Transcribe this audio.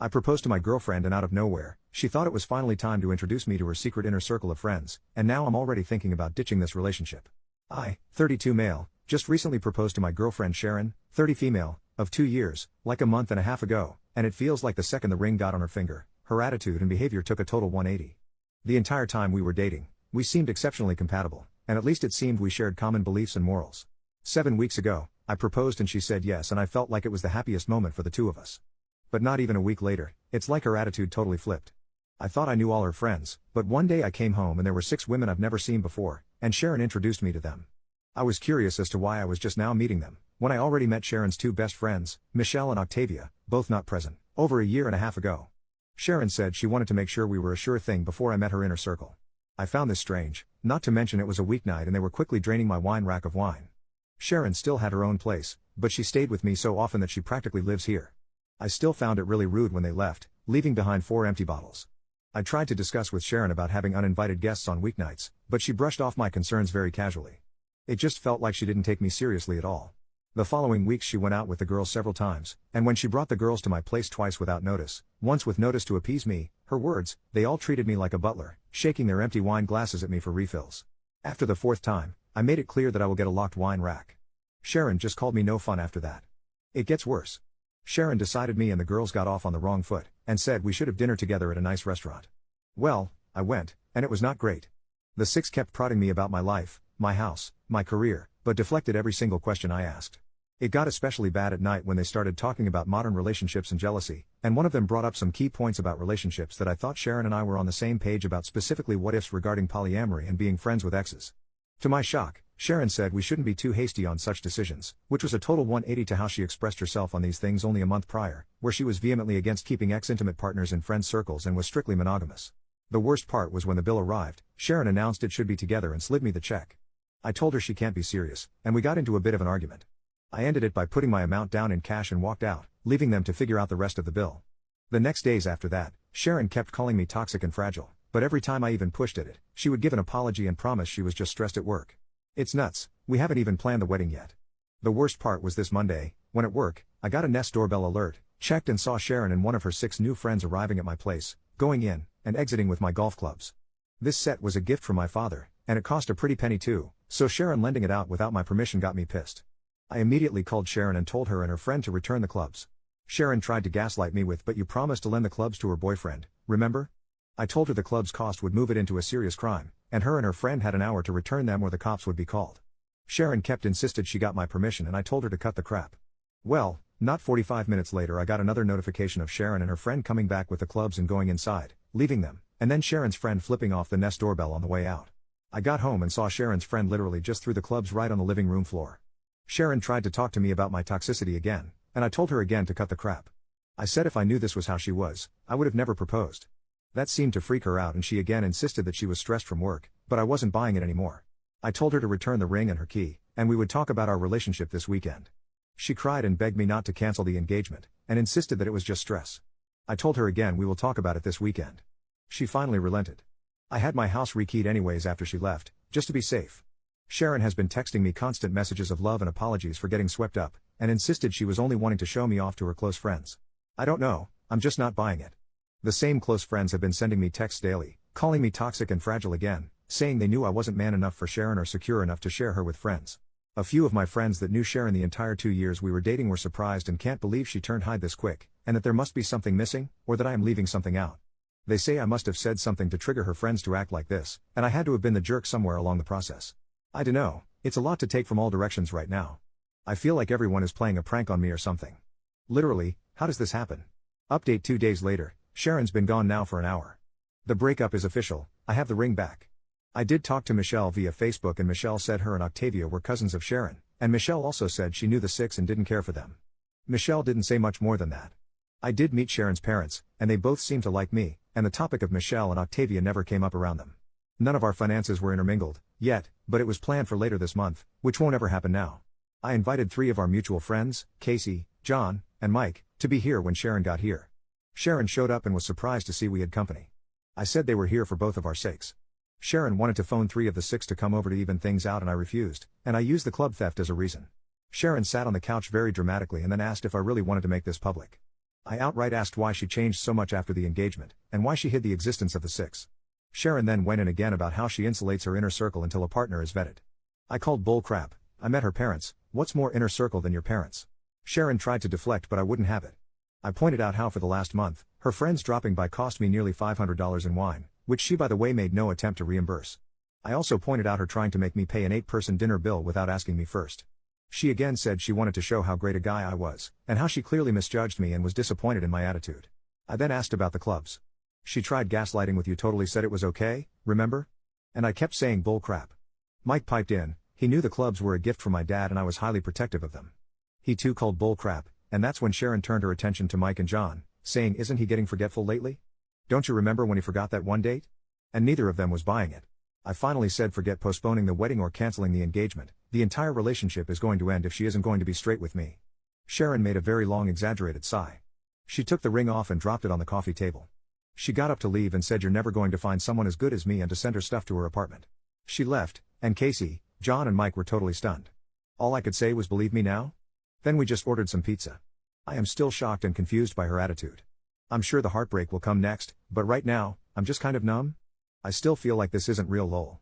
I proposed to my girlfriend and out of nowhere, she thought it was finally time to introduce me to her secret inner circle of friends, and now I'm already thinking about ditching this relationship. I, 32 male, just recently proposed to my girlfriend Sharon, 30 female, of 2 years, like a month and a half ago, and it feels like the second the ring got on her finger, her attitude and behavior took a total 180. The entire time we were dating, we seemed exceptionally compatible, and at least it seemed we shared common beliefs and morals. 7 weeks ago, I proposed and she said yes, and I felt like it was the happiest moment for the two of us. But not even a week later, it's like her attitude totally flipped. I thought I knew all her friends, but one day I came home and there were 6 women I've never seen before, and Sharon introduced me to them. I was curious as to why I was just now meeting them, when I already met Sharon's 2 best friends, Michelle and Octavia, both not present, over a year and a half ago. Sharon said she wanted to make sure we were a sure thing before I met her inner circle. I found this strange, not to mention it was a weeknight and they were quickly draining my wine rack of wine. Sharon still had her own place, but she stayed with me so often that she practically lives here. I still found it really rude when they left, leaving behind 4 empty bottles. I tried to discuss with Sharon about having uninvited guests on weeknights, but she brushed off my concerns very casually. It just felt like she didn't take me seriously at all. The following weeks she went out with the girls several times, and when she brought the girls to my place twice without notice, once with notice to appease me, her words, they all treated me like a butler, shaking their empty wine glasses at me for refills. After the 4th time, I made it clear that I will get a locked wine rack. Sharon just called me no fun after that. It gets worse. Sharon decided me and the girls got off on the wrong foot, and said we should have dinner together at a nice restaurant. Well, I went, and it was not great. The 6 kept prodding me about my life, my house, my career, but deflected every single question I asked. It got especially bad at night when they started talking about modern relationships and jealousy, and one of them brought up some key points about relationships that I thought Sharon and I were on the same page about, specifically what ifs regarding polyamory and being friends with exes. To my shock, Sharon said we shouldn't be too hasty on such decisions, which was a total 180 to how she expressed herself on these things only a month prior, where she was vehemently against keeping ex-intimate partners in friend circles and was strictly monogamous. The worst part was when the bill arrived, Sharon announced it should be together and slid me the check. I told her she can't be serious, and we got into a bit of an argument. I ended it by putting my amount down in cash and walked out, leaving them to figure out the rest of the bill. The next days after that, Sharon kept calling me toxic and fragile, but every time I even pushed at it, she would give an apology and promise she was just stressed at work. It's nuts, we haven't even planned the wedding yet. The worst part was this Monday, when at work, I got a Nest doorbell alert, checked and saw Sharon and one of her 6 new friends arriving at my place, going in, and exiting with my golf clubs. This set was a gift from my father, and it cost a pretty penny too, so Sharon lending it out without my permission got me pissed. I immediately called Sharon and told her and her friend to return the clubs. Sharon tried to gaslight me with, but you promised to lend the clubs to her boyfriend, remember? I told her the clubs cost would move it into a serious crime, and her friend had an hour to return them or the cops would be called. Sharon kept insisted she got my permission and I told her to cut the crap. Well, not 45 minutes later I got another notification of Sharon and her friend coming back with the clubs and going inside, leaving them, and then Sharon's friend flipping off the Nest doorbell on the way out. I got home and saw Sharon's friend literally just threw the clubs right on the living room floor. Sharon tried to talk to me about my toxicity again, and I told her again to cut the crap. I said if I knew this was how she was, I would have never proposed. That seemed to freak her out and she again insisted that she was stressed from work, but I wasn't buying it anymore. I told her to return the ring and her key, and we would talk about our relationship this weekend. She cried and begged me not to cancel the engagement, and insisted that it was just stress. I told her again we will talk about it this weekend. She finally relented. I had my house rekeyed anyways after she left, just to be safe. Sharon has been texting me constant messages of love and apologies for getting swept up, and insisted she was only wanting to show me off to her close friends. I don't know, I'm just not buying it. The same close friends have been sending me texts daily, calling me toxic and fragile again, saying they knew I wasn't man enough for Sharon or secure enough to share her with friends. A few of my friends that knew Sharon the entire 2 years we were dating were surprised and can't believe she turned hide this quick, and that there must be something missing, or that I am leaving something out. They say I must have said something to trigger her friends to act like this, and I had to have been the jerk somewhere along the process. I dunno, it's a lot to take from all directions right now. I feel like everyone is playing a prank on me or something. Literally, how does this happen? Update 2 days later, Sharon's been gone now for an hour. The breakup is official, I have the ring back. I did talk to Michelle via Facebook and Michelle said her and Octavia were cousins of Sharon, and Michelle also said she knew the 6 and didn't care for them. Michelle didn't say much more than that. I did meet Sharon's parents, and they both seemed to like me, and the topic of Michelle and Octavia never came up around them. None of our finances were intermingled, yet, but it was planned for later this month, which won't ever happen now. I invited 3 of our mutual friends, Casey, John, and Mike, to be here when Sharon got here. Sharon showed up and was surprised to see we had company. I said they were here for both of our sakes. Sharon wanted to phone 3 of the 6 to come over to even things out and I refused, and I used the club theft as a reason. Sharon sat on the couch very dramatically and then asked if I really wanted to make this public. I outright asked why she changed so much after the engagement, and why she hid the existence of the six. Sharon then went in again about how she insulates her inner circle until a partner is vetted. I called bull crap. I met her parents. What's more inner circle than your parents? Sharon tried to deflect, but I wouldn't have it. I pointed out how for the last month, her friends dropping by cost me nearly $500 in wine, which she by the way made no attempt to reimburse. I also pointed out her trying to make me pay an 8-person dinner bill without asking me first. She again said she wanted to show how great a guy I was, and how she clearly misjudged me and was disappointed in my attitude. I then asked about the clubs. She tried gaslighting with you, totally said it was okay, remember? And I kept saying bull crap. Mike piped in. He knew the clubs were a gift from my dad and I was highly protective of them. He too called bull crap, and that's when Sharon turned her attention to Mike and John, saying, isn't he getting forgetful lately? Don't you remember when he forgot that one date? And neither of them was buying it. I finally said forget postponing the wedding or canceling the engagement, the entire relationship is going to end if she isn't going to be straight with me. Sharon made a very long exaggerated sigh. She took the ring off and dropped it on the coffee table. She got up to leave and said you're never going to find someone as good as me and to send her stuff to her apartment. She left, and Casey, John and Mike were totally stunned. All I could say was believe me now? Then we just ordered some pizza. I am still shocked and confused by her attitude. I'm sure the heartbreak will come next, but right now, I'm just kind of numb. I still feel like this isn't real lol.